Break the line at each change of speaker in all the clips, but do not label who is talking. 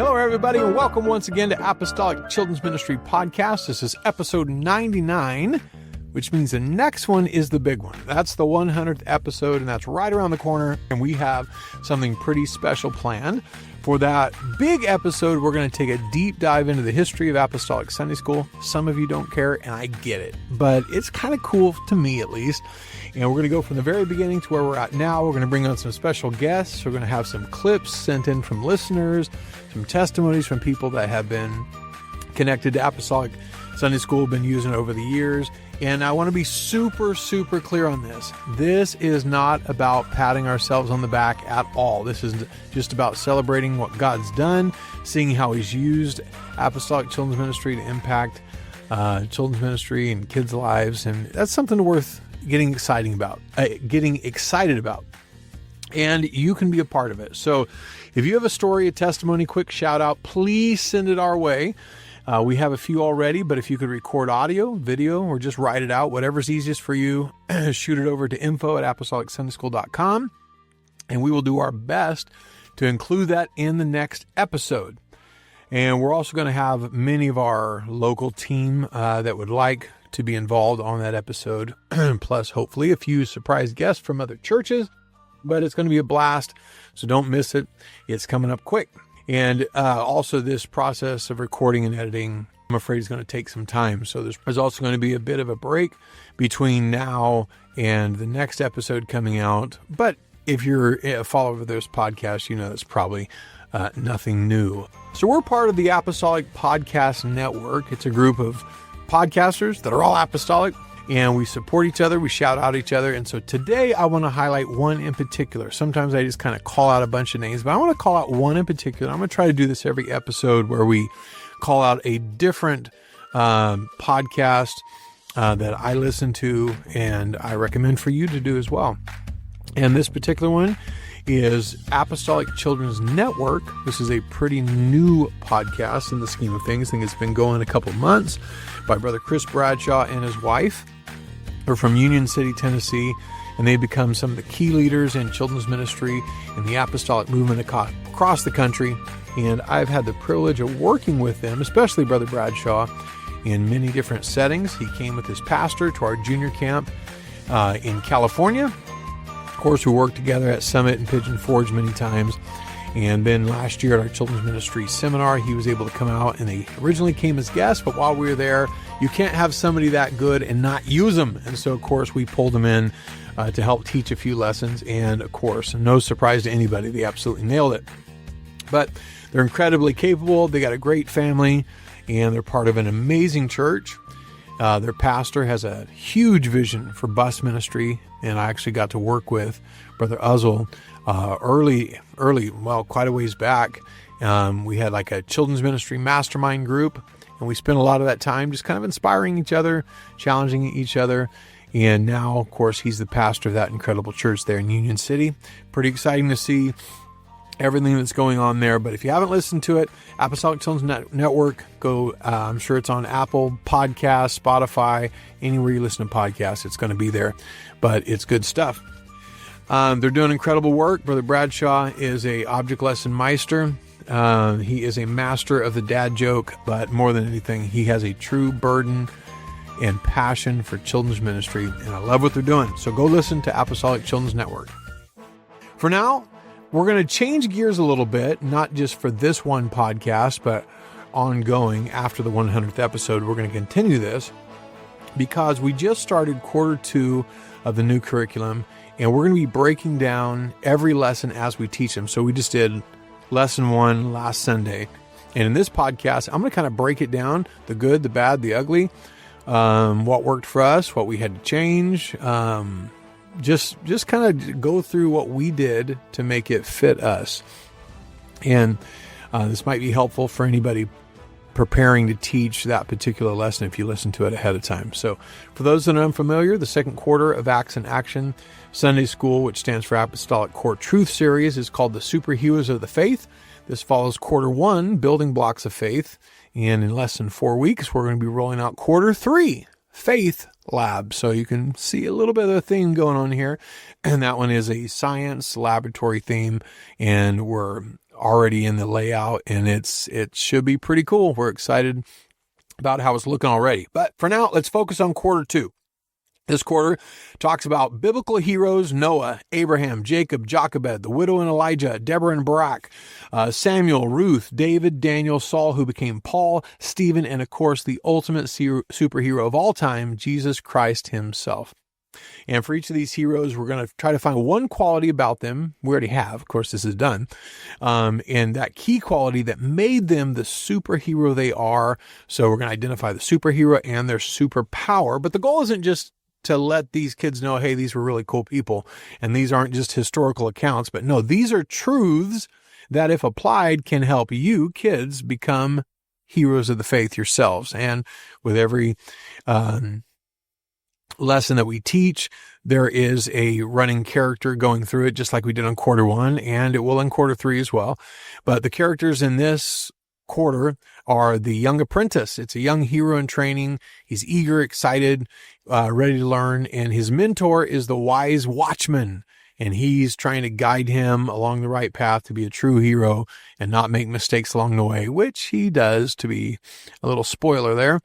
Hello, everybody, and welcome once again to Apostolic Children's Ministry Podcast. This is episode 99, which means the next one is the big one. That's the 100th episode, and that's right around the corner, and we have something pretty special planned. For that big episode, we're going to take a deep dive into the history of Apostolic Sunday School. Some of you don't care, and I get it, but it's kind of cool to me, at least. And we're going to go from the very beginning to where we're at now. We're going to bring on some special guests. We're going to have some clips sent in from listeners, some testimonies from people that have been connected to Apostolic Sunday School, been using it over the years. And I want to be super clear on this. This is not about patting ourselves on the back at all. This is just about celebrating what God's done, seeing how He's used Apostolic Children's Ministry to impact children's ministry and kids' lives. And that's something worth getting excited about. And you can be a part of it. So if you have a story, a testimony, quick shout out, please send it our way. We have a few already, but if you could record audio, video, or just write it out, whatever's easiest for you, shoot it over to info@apostolicsundayschool.com, and we will do our best to include that in the next episode. And we're also going to have many of our local team that would like to be involved on that episode, plus hopefully a few surprise guests from other churches, but it's going to be a blast, so don't miss it. It's coming up quick. And also this process of recording and editing, I'm afraid is going to take some time. So there's also going to be a bit of a break between now and the next episode coming out. But if you're a follower of this podcast, you know it's probably nothing new. So we're part of the Apostolic Podcast Network. It's a group of podcasters that are all apostolic, and we support each other, we shout out each other. And so today I want to highlight one in particular. Sometimes I just kind of call out a bunch of names, but I want to call out one in particular. I'm going to try to do this every episode where we call out a different podcast that I listen to and I recommend for you to do as well. And this particular one is Apostolic Children's Network. This is a pretty new podcast in the scheme of things. I think it's been going a couple months, by Brother Chris Bradshaw and his wife. They're from Union City, Tennessee, and they've become some of the key leaders in children's ministry and the apostolic movement across the country. And I've had the privilege of working with them, especially Brother Bradshaw, in many different settings. He came with his pastor to our junior camp in California. Of course, we worked together at Summit and Pigeon Forge many times. And then last year at our children's ministry seminar, he was able to come out, and they originally came as guests, but while we were there, you can't have somebody that good and not use them. And so, of course, we pulled them in to help teach a few lessons. And, of course, no surprise to anybody, they absolutely nailed it. But they're incredibly capable. They got a great family, and they're part of an amazing church. Their pastor has a huge vision for bus ministry, and I actually got to work with Brother Uzzle early, quite a ways back. We had like a children's ministry mastermind group, and we spent a lot of that time just kind of inspiring each other, challenging each other. And now, of course, he's the pastor of that incredible church there in Union City. Pretty exciting to see everything that's going on there. But if you haven't listened to it, Apostolic Children's Network, go, I'm sure it's on Apple Podcasts, Spotify, anywhere you listen to podcasts, it's going to be there. But it's good stuff. They're doing incredible work. Brother Bradshaw is a object lesson meister. He is a master of the dad joke, but more than anything, he has a true burden and passion for children's ministry, and I love what they're doing. So go listen to Apostolic Children's Network. For now, we're going to change gears a little bit, not just for this one podcast, but ongoing after the 100th episode. We're going to continue this because we just started quarter 2 of the new curriculum, and we're going to be breaking down every lesson as we teach them. So we just did lesson 1 last Sunday. And in this podcast, I'm going to kind of break it down, the good, the bad, the ugly, what worked for us, what we had to change, just kind of go through what we did to make it fit us. And this might be helpful for anybody preparing to teach that particular lesson if you listen to it ahead of time. So for those that are unfamiliar, the second quarter of Acts in Action Sunday School, which stands for Apostolic Core Truth Series, is called the Superheroes of the Faith. This follows quarter 1, Building Blocks of Faith. And in less than 4 weeks, we're going to be rolling out quarter 3, Faith Lab. So you can see a little bit of a theme going on here. And that one is a science laboratory theme. And we're already in the layout, and it should be pretty cool. We're excited about how it's looking already. But for now, let's focus on quarter 2. This quarter talks about biblical heroes: Noah, Abraham, Jacob, Jochebed, the widow and Elijah, Deborah and Barak, Samuel, Ruth, David, Daniel, Saul, who became Paul, Stephen, and of course, the ultimate superhero of all time, Jesus Christ himself. And for each of these heroes, we're going to try to find one quality about them. We already have, of course, this is done. And that key quality that made them the superhero they are. So we're going to identify the superhero and their superpower. But the goal isn't just to let these kids know, hey, these were really cool people, and these aren't just historical accounts, but no, these are truths that, if applied, can help you kids become heroes of the faith yourselves. And with every lesson that we teach, there is a running character going through it, just like we did on quarter 1, and it will in quarter 3 as well. But the characters in this quarter are the young apprentice. It's a young hero in training. He's eager, excited, ready to learn. And his mentor is the wise watchman. And he's trying to guide him along the right path to be a true hero and not make mistakes along the way, which he does, to be a little spoiler there.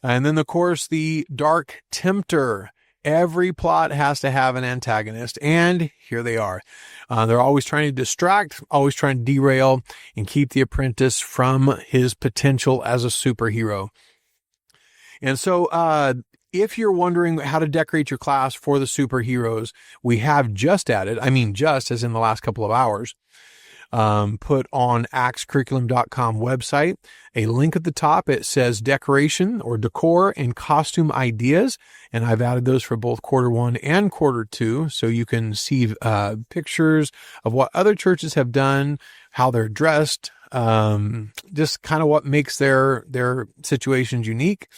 And then, of course, the dark tempter. Every plot has to have an antagonist, and here they are. They're always trying to distract, always trying to derail, and keep the apprentice from his potential as a superhero. And so, if you're wondering how to decorate your class for the superheroes, we have just added, just as in the last couple of hours, put on ACTScurriculum.com website a link at the top. It says decoration or decor and costume ideas. And I've added those for both quarter 1 and quarter 2. So you can see pictures of what other churches have done, how they're dressed, just kind of what makes their situations unique.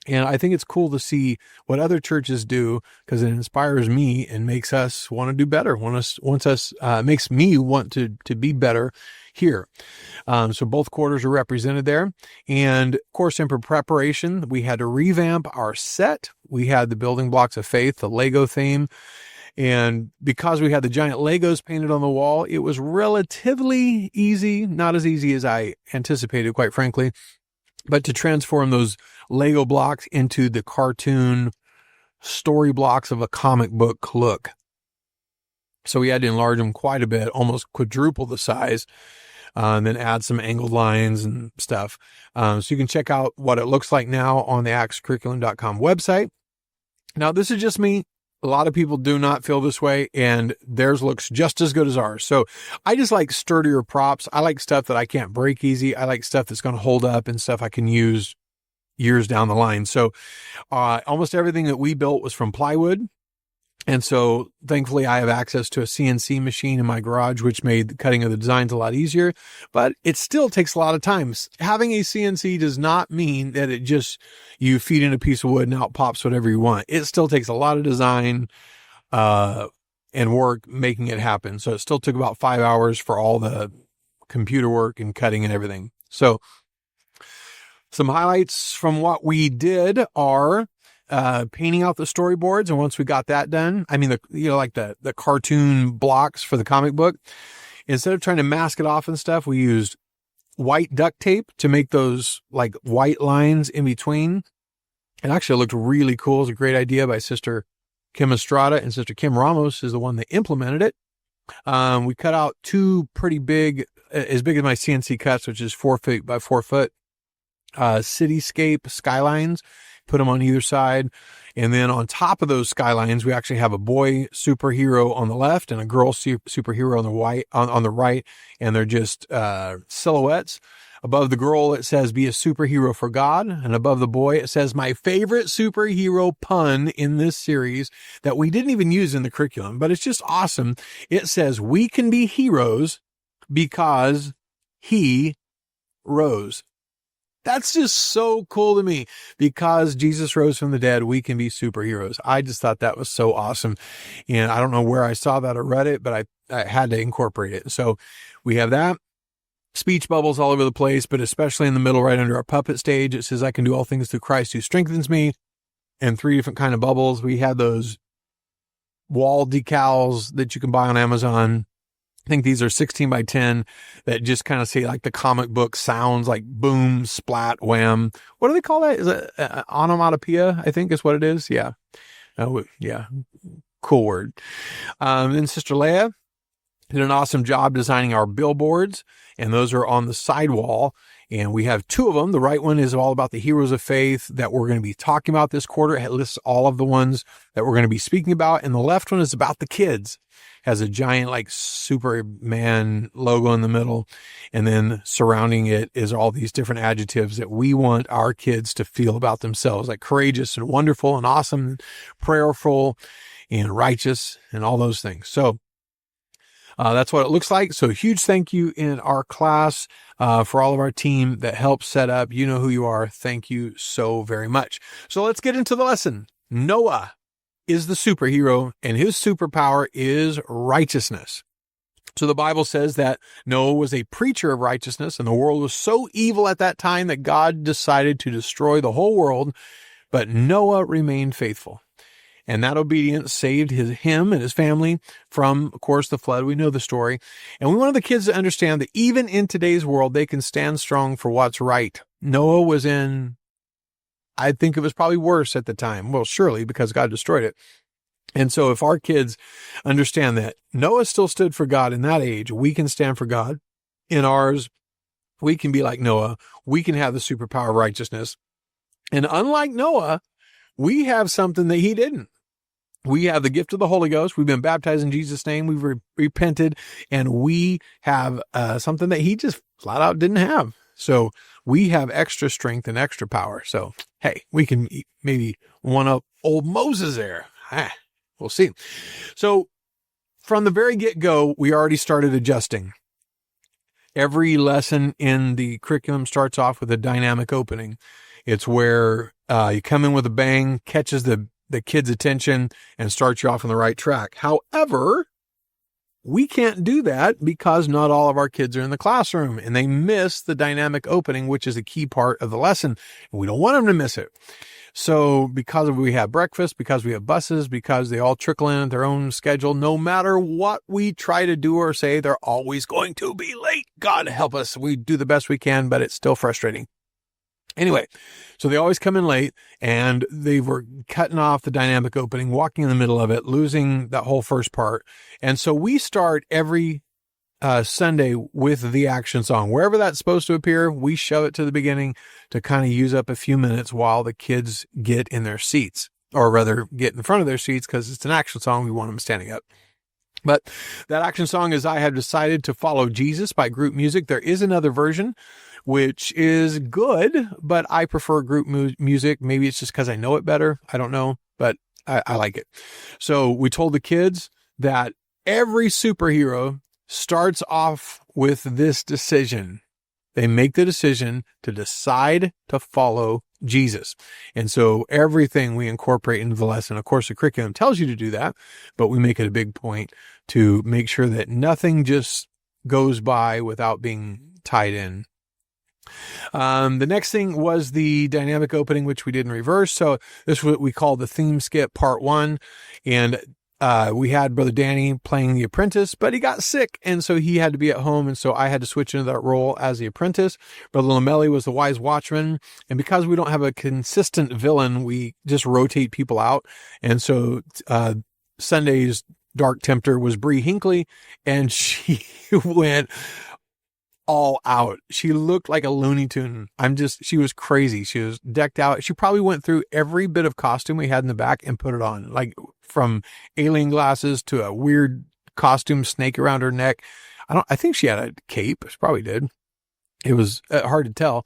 And I think it's cool to see what other churches do, because it inspires me and makes us want to do better. Makes me want to be better here. So both quarters are represented there. And of course, in preparation, we had to revamp our set. We had the building blocks of faith, the Lego theme. And because we had the giant Legos painted on the wall, it was relatively easy, not as easy as I anticipated, quite frankly, but to transform those Lego blocks into the cartoon story blocks of a comic book look. So we had to enlarge them quite a bit, almost quadruple the size, and then add some angled lines and stuff. So you can check out what it looks like now on the ACTScurriculum.com website. Now, this is just me. A lot of people do not feel this way, and theirs looks just as good as ours. So I just like sturdier props. I like stuff that I can't break easy. I like stuff that's going to hold up and stuff I can use years down the line. So almost everything that we built was from plywood. And so thankfully I have access to a CNC machine in my garage, which made the cutting of the designs a lot easier, but it still takes a lot of time. Having a CNC does not mean that it just, you feed in a piece of wood and out pops whatever you want. It still takes a lot of design, and work making it happen. So it still took about 5 hours for all the computer work and cutting and everything. So some highlights from what we did are painting out the storyboards. And once we got that done, the cartoon blocks for the comic book, instead of trying to mask it off and stuff, we used white duct tape to make those like white lines in between. It actually looked really cool. It was a great idea by Sister Kim Estrada, and Sister Kim Ramos is the one that implemented it. We cut out 2 pretty big, as big as my CNC cuts, which is 4 feet by 4 foot, cityscape skylines, put them on either side. And then on top of those skylines, we actually have a boy superhero on the left and a girl superhero on the right. And they're just silhouettes. Above the girl, it says, "Be a superhero for God." And above the boy, it says, "My favorite superhero pun in this series," that we didn't even use in the curriculum, but it's just awesome. It says, "We can be heroes because he rose." That's just so cool to me. Because Jesus rose from the dead, we can be superheroes. I just thought that was so awesome. And I don't know where I saw that or read it, but I had to incorporate it. So we have that. Speech bubbles all over the place, but especially in the middle, right under our puppet stage, it says, "I can do all things through Christ who strengthens me." And 3 different kind of bubbles. We had those wall decals that you can buy on Amazon. I think these are 16 by 10 that just kind of say like the comic book sounds, like boom, splat, wham. What do they call that? Is it onomatopoeia? I think is what it is. Yeah. Oh, yeah. Cool word. Then Sister Leia did an awesome job designing our billboards, and those are on the sidewall. And we have two of them. The right one is all about the heroes of faith that we're going to be talking about this quarter. It lists all of the ones that we're going to be speaking about. And the left one is about the kids. Has a giant like Superman logo in the middle. And then surrounding it is all these different adjectives that we want our kids to feel about themselves, like courageous and wonderful and awesome, and prayerful and righteous and all those things. So that's what it looks like. So huge thank you in our class for all of our team that helped set up. You know who you are. Thank you so very much. So let's get into the lesson. Noah is the superhero, and his superpower is righteousness. So the Bible says that Noah was a preacher of righteousness, and the world was so evil at that time that God decided to destroy the whole world, but Noah remained faithful. And that obedience saved him and his family from, of course, the flood. We know the story. And we wanted the kids to understand that even in today's world, they can stand strong for what's right. Noah was in, I think it was probably worse at the time. Well, surely, because God destroyed it. And so if our kids understand that Noah still stood for God in that age, we can stand for God. In ours, we can be like Noah. We can have the superpower of righteousness. And unlike Noah, we have something that he didn't. We have the gift of the Holy Ghost. We've been baptized in Jesus' name. We've repented, and we have something that he just flat out didn't have. So we have extra strength and extra power. So, hey, we can maybe one up old Moses there. We'll see. So from the very get-go, we already started adjusting. Every lesson in the curriculum starts off with a dynamic opening. It's where you come in with a bang, catches the kid's attention, and starts you off on the right track. However, we can't do that because not all of our kids are in the classroom, and they miss the dynamic opening, which is a key part of the lesson. And we don't want them to miss it. So because we have breakfast, because we have buses, because they all trickle in at their own schedule, no matter what we try to do or say, they're always going to be late. God help us. We do the best we can, but it's still frustrating. Anyway, so they always come in late, and they were cutting off the dynamic opening, walking in the middle of it, losing that whole first part. And so we start every Sunday with the action song. Wherever that's supposed to appear, we shove it to the beginning to kind of use up a few minutes while the kids get in their seats, or rather get in front of their seats, because it's an action song. We want them standing up. But that action song is I Have Decided to Follow Jesus by Group Music. There is another version, which is good, but I prefer group music. Maybe it's just because I know it better. I don't know, but I like it. So we told the kids that every superhero starts off with this decision. They make the decision to decide to follow Jesus. And so everything we incorporate into the lesson, of course, the curriculum tells you to do that, but we make it a big point to make sure that nothing just goes by without being tied in. The next thing was the dynamic opening, which we did in reverse. So this is what we call the theme skip part 1. And we had Brother Danny playing the apprentice, but he got sick, and so he had to be at home, and so I had to switch into that role as the apprentice. Brother Lamelli was the wise watchman, and because we don't have a consistent villain, we just rotate people out. And so Sunday's Dark Tempter was Bree Hinckley, and she went all out. She looked like a Looney Tune. She was crazy. She was decked out. She probably went through every bit of costume we had in the back and put it on, like from alien glasses to a weird costume snake around her neck. I think she had a cape. She probably did. It was hard to tell.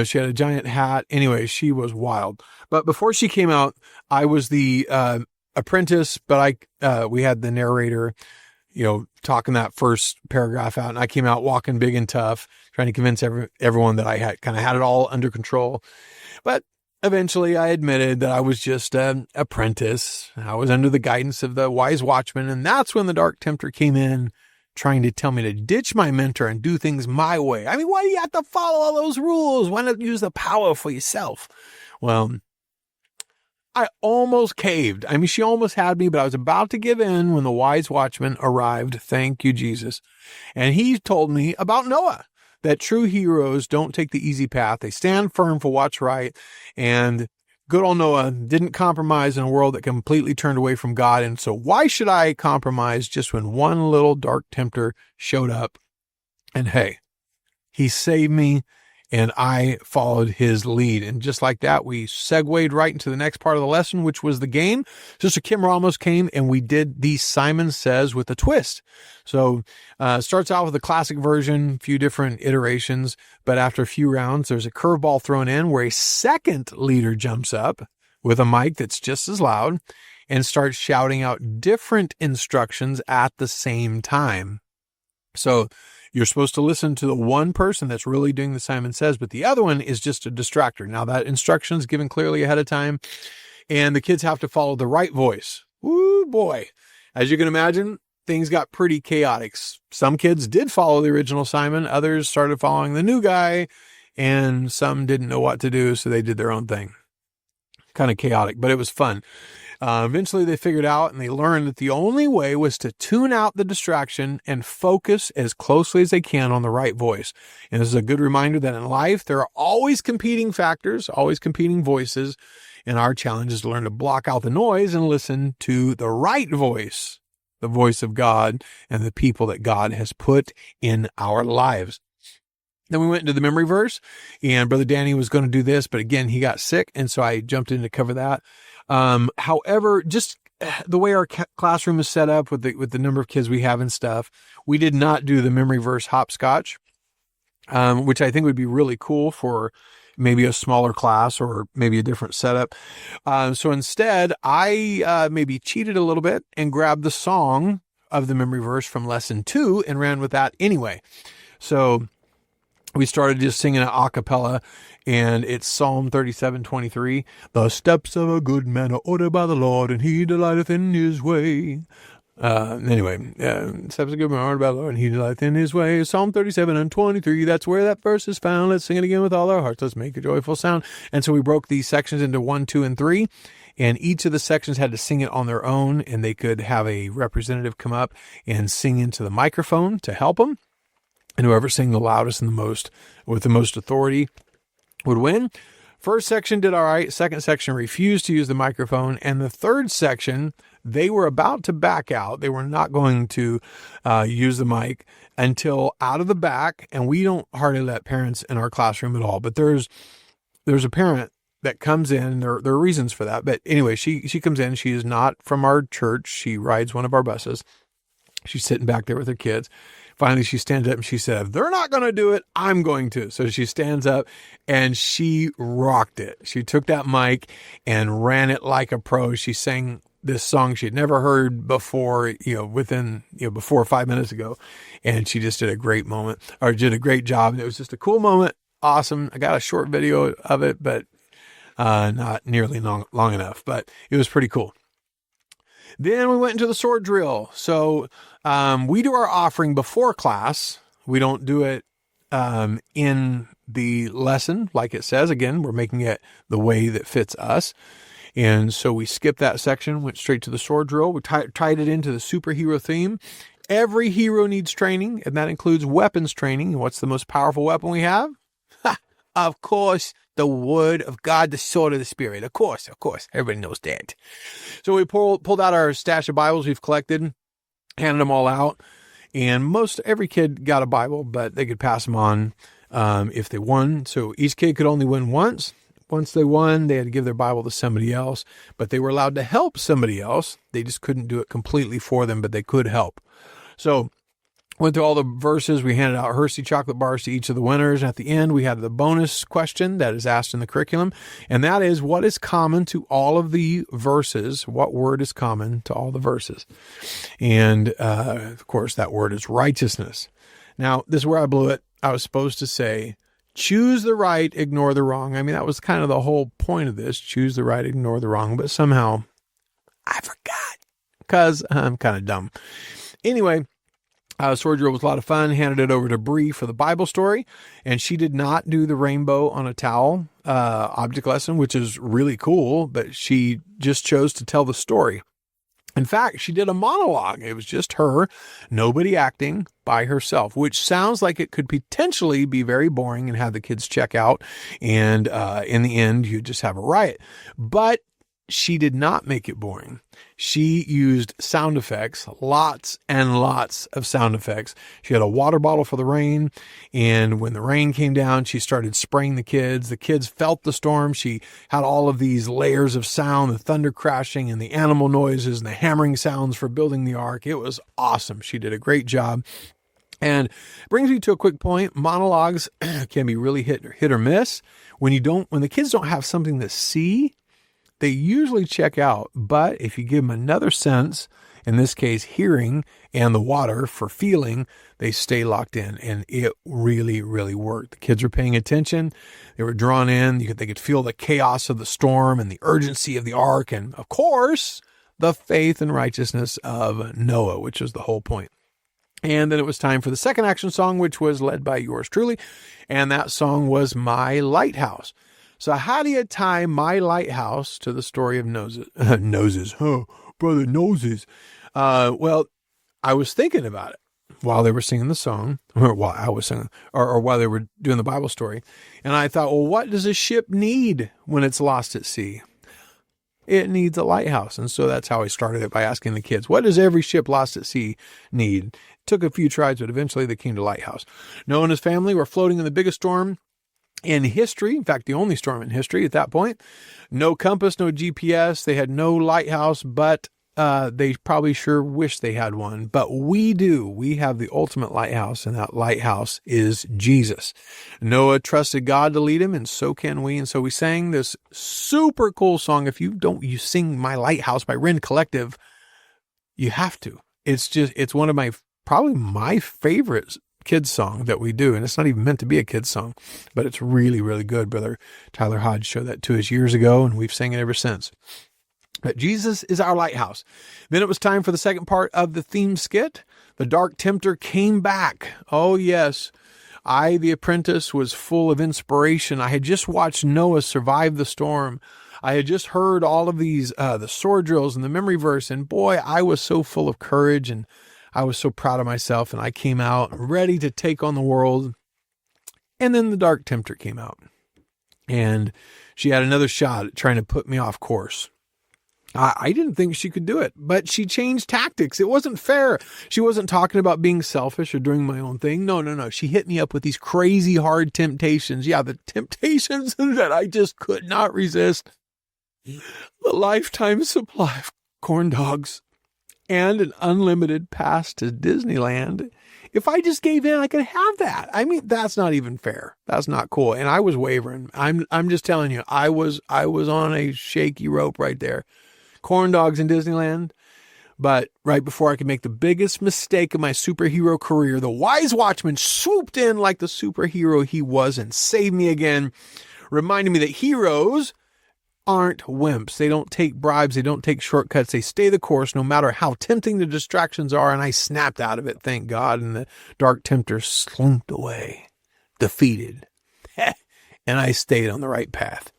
She had a giant hat. Anyway, she was wild. But before she came out, I was the apprentice, but we had the narrator, talking that first paragraph out, and I came out walking big and tough, trying to convince everyone that I had it all under control. But eventually I admitted that I was just an apprentice. I was under the guidance of the wise watchman, and that's when the Dark Tempter came in, trying to tell me to ditch my mentor and do things my way. I mean, why do you have to follow all those rules? Why not use the power for yourself? Well, I almost caved. I mean, she almost had me, but I was about to give in when the wise watchman arrived. Thank you, Jesus. And he told me about Noah, that true heroes don't take the easy path. They stand firm for what's right. And good old Noah didn't compromise in a world that completely turned away from God. And so why should I compromise just when one little dark tempter showed up? And hey, he saved me, and I followed his lead. And just like that, we segued right into the next part of the lesson, which was the game. Sister Kim Ramos came, and we did the Simon Says with a twist. So starts out with the classic version, a few different iterations, but after a few rounds, there's a curveball thrown in where a second leader jumps up with a mic that's just as loud and starts shouting out different instructions at the same time. So you're supposed to listen to the one person that's really doing the Simon Says, but the other one is just a distractor. Now that instruction is given clearly ahead of time, and the kids have to follow the right voice. Woo boy. As you can imagine, things got pretty chaotic. Some kids did follow the original Simon. Others started following the new guy, and some didn't know what to do, so they did their own thing. Kind of chaotic, but it was fun. Eventually they figured out, and they learned that the only way was to tune out the distraction and focus as closely as they can on the right voice. And this is a good reminder that in life, there are always competing factors, always competing voices. And our challenge is to learn to block out the noise and listen to the right voice, the voice of God and the people that God has put in our lives. Then we went into the memory verse, and Brother Danny was going to do this, but again, he got sick. And so I jumped in to cover that. However, just the way our classroom is set up with the number of kids we have and stuff, we did not do the memory verse hopscotch, which I think would be really cool for maybe a smaller class or maybe a different setup. So instead, I maybe cheated a little bit and grabbed the song of the memory verse from lesson 2 and ran with that anyway. So we started just singing it a cappella, and it's Psalm 37:23. The steps of a good man are ordered by the Lord, and he delighteth in his way. Steps of a good man are ordered by the Lord, and he delighteth in his way. Psalm 37:23. That's where that verse is found. Let's sing it again with all our hearts. Let's make a joyful sound. And so we broke these sections into 1, 2, and 3. And each of the sections had to sing it on their own, and they could have a representative come up and sing into the microphone to help them. And whoever sang the loudest and the most, with the most authority, would win. First section did all right. Second section refused to use the microphone. And the third section, they were about to back out. They were not going to use the mic until out of the back. And we don't hardly let parents in our classroom at all. But there's a parent that comes in. There are reasons for that. But anyway, she comes in. She is not from our church. She rides one of our buses. She's sitting back there with her kids. Finally, she stands up and she said, if they're not going to do it, I'm going to. So she stands up and she rocked it. She took that mic and ran it like a pro. She sang this song she'd never heard before, before 5 minutes ago. And she just did a great job. And it was just a cool moment. Awesome. I got a short video of it, but not nearly long enough, but it was pretty cool. Then we went into the sword drill. So we do our offering before class. We don't do it in the lesson, like it says. Again, we're making it the way that fits us. And so we skipped that section, went straight to the sword drill. We tied it into the superhero theme. Every hero needs training, and that includes weapons training. And what's the most powerful weapon we have? Of course, the word of God, the sword of the Spirit. Of course. Everybody knows that. So we pulled out our stash of Bibles we've collected, handed them all out, and every kid got a Bible, but they could pass them on if they won. So each kid could only win once. Once they won, they had to give their Bible to somebody else, but they were allowed to help somebody else. They just couldn't do it completely for them, but they could help. So went through all the verses. We handed out Hershey chocolate bars to each of the winners. At the end, we had the bonus question that is asked in the curriculum. And that is, what is common to all of the verses? What word is common to all the verses? And, of course, that word is righteousness. Now, this is where I blew it. I was supposed to say, choose the right, ignore the wrong. I mean, that was kind of the whole point of this. Choose the right, ignore the wrong. But somehow I forgot because I'm kind of dumb. Anyway, Sword Drill was a lot of fun. Handed it over to Bree for the Bible story, and she did not do the rainbow on a towel object lesson, which is really cool, but she just chose to tell the story. In fact, she did a monologue. It was just her, nobody acting, by herself, which sounds like it could potentially be very boring and have the kids check out. And in the end, you just have a riot. But she did not make it boring. She used sound effects, lots and lots of sound effects. She had a water bottle for the rain, and when the rain came down, she started spraying the kids. The kids felt the storm. She had all of these layers of sound, the thunder crashing and the animal noises and the hammering sounds for building the ark. It was awesome. She did a great job. And brings me to a quick point. Monologues can be really hit or miss. When the kids don't have something to see, they usually check out. But if you give them another sense, in this case, hearing and the water for feeling, they stay locked in. And it really, really worked. The kids were paying attention. They were drawn in. They could feel the chaos of the storm and the urgency of the ark. And of course, the faith and righteousness of Noah, which is the whole point. And then it was time for the second action song, which was led by yours truly. And that song was My Lighthouse. So how do you tie My Lighthouse to the story of Noses? Noses. Oh, brother, noses. Well, I was thinking about it while they were singing the song, or while I was singing, or while they were doing the Bible story. And I thought, well, what does a ship need when it's lost at sea? It needs a lighthouse. And so that's how I started it, by asking the kids, what does every ship lost at sea need? It took a few tries, but eventually they came to lighthouse. Noah and his family were floating in the biggest storm in history. In fact, the only storm in history at that point. No compass, no GPS. They had no lighthouse, but they probably sure wish they had one. But we do. We have the ultimate lighthouse, and that lighthouse is Jesus. Noah trusted God to lead him, and so can we. And so we sang this super cool song. If you sing My Lighthouse by Rend Collective, you have to. It's one of probably my favorite kids song that we do. And it's not even meant to be a kids song, but it's really, really good. Brother Tyler Hodge showed that to us years ago, and we've sang it ever since. But Jesus is our lighthouse. Then it was time for the second part of the theme skit. The dark tempter came back. Oh, yes. I, the apprentice, was full of inspiration. I had just watched Noah survive the storm. I had just heard all of these, the sword drills and the memory verse. And boy, I was so full of courage, and I was so proud of myself. And I came out ready to take on the world. And then the dark tempter came out. And she had another shot at trying to put me off course. I didn't think she could do it, but she changed tactics. It wasn't fair. She wasn't talking about being selfish or doing my own thing. No. She hit me up with these crazy hard temptations. Yeah, the temptations that I just could not resist. The lifetime supply of corn dogs and an unlimited pass to Disneyland. If I just gave in, I could have that. I mean, that's not even fair. That's not cool. And I was wavering. I'm just telling you, I was on a shaky rope right there. Corn dogs in Disneyland. But right before I could make the biggest mistake of my superhero career, the wise watchman swooped in like the superhero he was and saved me again, reminding me that heroes aren't wimps. They don't take bribes. They don't take shortcuts. They stay the course no matter how tempting the distractions are. And I snapped out of it, thank God. And the dark tempter slinked away, defeated. And I stayed on the right path.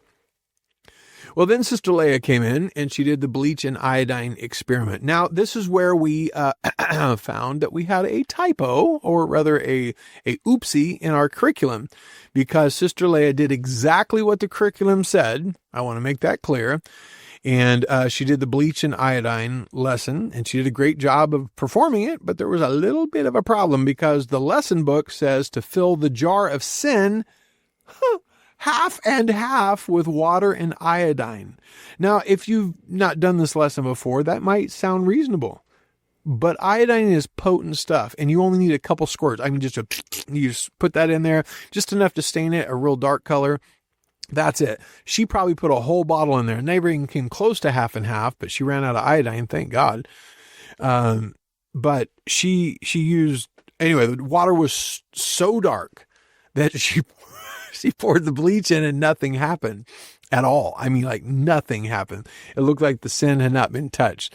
Well, then Sister Leia came in and she did the bleach and iodine experiment. Now, this is where we found that we had a typo, or rather a oopsie in our curriculum, because Sister Leia did exactly what the curriculum said. I want to make that clear. And she did the bleach and iodine lesson, and she did a great job of performing it. But there was a little bit of a problem, because the lesson book says to fill the jar of sin half and half with water and iodine. Now, if you've not done this lesson before, that might sound reasonable. But iodine is potent stuff, and you only need a couple squirts. I mean, you just put that in there, just enough to stain it a real dark color. That's it. She probably put a whole bottle in there. Never even came close to half and half, but she ran out of iodine, thank God. But she used, anyway, the water was so dark that she poured the bleach in and nothing happened. at all. I mean, like nothing happened. It looked like the sin had not been touched.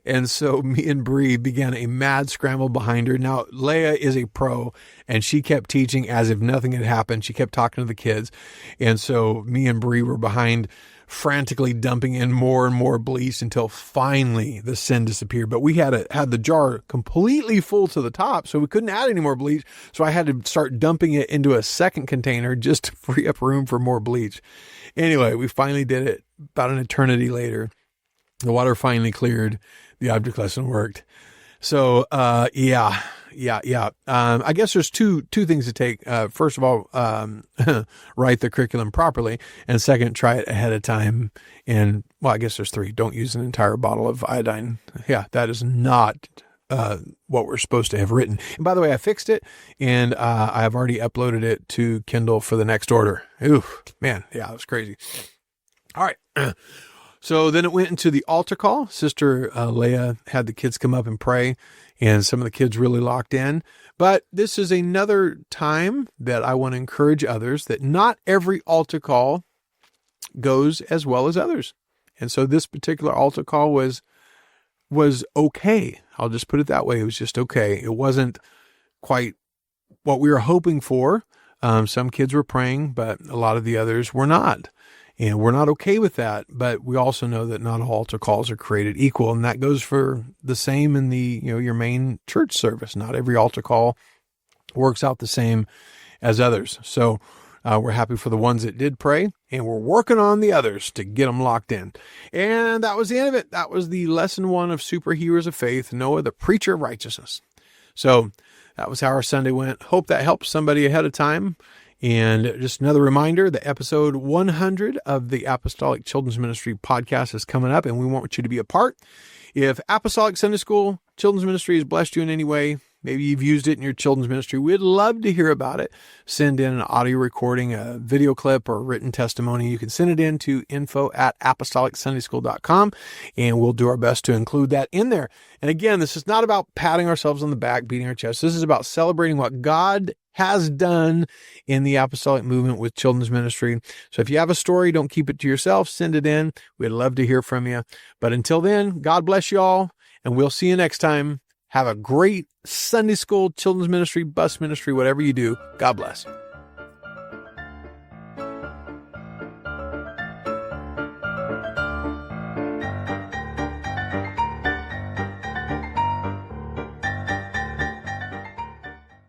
And so me and Bree began a mad scramble behind her. Now, Leah is a pro, and she kept teaching as if nothing had happened. She kept talking to the kids. And so me and Bree were behind, frantically dumping in more and more bleach until finally the sin disappeared. But we had the jar completely full to the top, so we couldn't add any more bleach. So I had to start dumping it into a second container just to free up room for more bleach. Anyway, we finally did it about an eternity later. The water finally cleared. The object lesson worked. So, yeah. I guess there's two things to take. First of all, write the curriculum properly. And second, try it ahead of time. And, well, I guess there's three. Don't use an entire bottle of iodine. Yeah, that is not what we're supposed to have written. And by the way, I fixed it, and I've already uploaded it to Kindle for the next order. Ooh, man, yeah, that was crazy. All right. So then it went into the altar call. Sister Leah had the kids come up and pray, and some of the kids really locked in. But this is another time that I want to encourage others that not every altar call goes as well as others. And so this particular altar call was okay. I'll just put it that way. It was just okay. It wasn't quite what we were hoping for. Some kids were praying, but a lot of the others were not. And we're not okay with that. But we also know that not all altar calls are created equal. And that goes for the same in the, your main church service. Not every altar call works out the same as others. So we're happy for the ones that did pray, and we're working on the others to get them locked in. And that was the end of it. That was the lesson 1 of Superheroes of Faith, Noah, the preacher of righteousness. So that was how our Sunday went. Hope that helps somebody ahead of time. And just another reminder, the episode 100 of the Apostolic Children's Ministry podcast is coming up, and we want you to be a part. If Apostolic Sunday School Children's Ministry has blessed you in any way, maybe you've used it in your children's ministry, we'd love to hear about it. Send in an audio recording, a video clip, or a written testimony. You can send it in to info@apostolicsundayschool.com, and we'll do our best to include that in there. And again, this is not about patting ourselves on the back, beating our chest. This is about celebrating what God has done in the apostolic movement with children's ministry. So if you have a story, don't keep it to yourself. Send it in. We'd love to hear from you. But until then, God bless you all, and we'll see you next time. Have a great Sunday school, children's ministry, bus ministry, whatever you do. God bless.